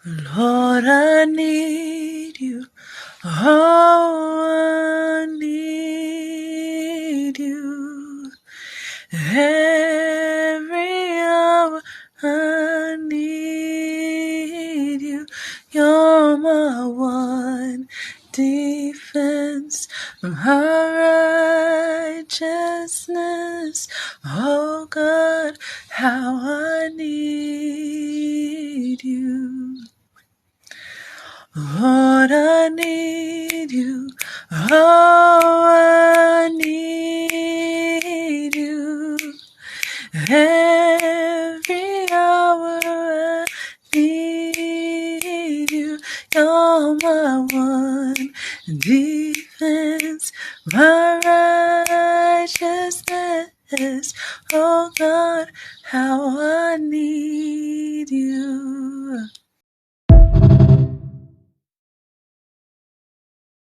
Lord, I need you. Oh, I need you. Every hour I need you. You're my one defense, my righteousness. Oh God, how I need you. Lord, I need you. Oh, I need you. Every hour I need you. You're my one defense, my righteousness. Oh God, how I need you.